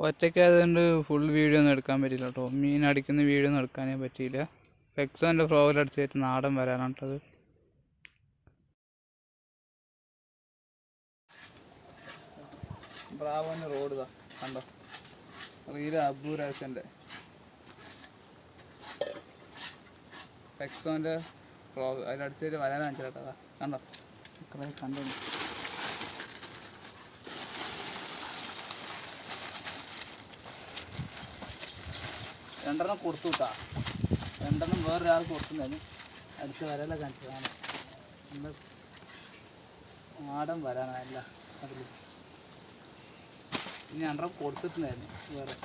ഒറ്റയ്ക്കായതുകൊണ്ട് full video ഒന്നും എടുക്കാൻ പറ്റില്ല കേട്ടോ. മീൻ അടിക്കുന്ന വീഡിയോ ഒന്നും എടുക്കാനേ പറ്റിയില്ല. ഫ്ലെക്സോൻ്റെ ഫ്രോഗിൽ അടിച്ചിട്ട് നാടൻ വരാനാണ് കേട്ടത്. ബ്രാവോൻ്റെ റോഡ് ഇതാ കണ്ടോ, റീല അബൂരാശൻ്റെ ഫ്ലെക്സോൻ്റെ ഫ്രോഗ് അതിലടിച്ചിട്ട് വരാനാണ് ചേട്ടാ. കണ്ടോ കുറേ കണ്ടു. രണ്ടെണ്ണം കൊടുത്തു കിട്ടാ, രണ്ടെണ്ണം വേറൊരാൾ കൊടുത്തുണ്ടായിരുന്നു. അടുത്ത വരല കാണിച്ചതാണ്. നമ്മൾ നാടൻ വരാനല്ല അതിൽ. ഇനി രണ്ടെണ്ണം കൊടുത്തിട്ടുണ്ടായിരുന്നു വേറെ.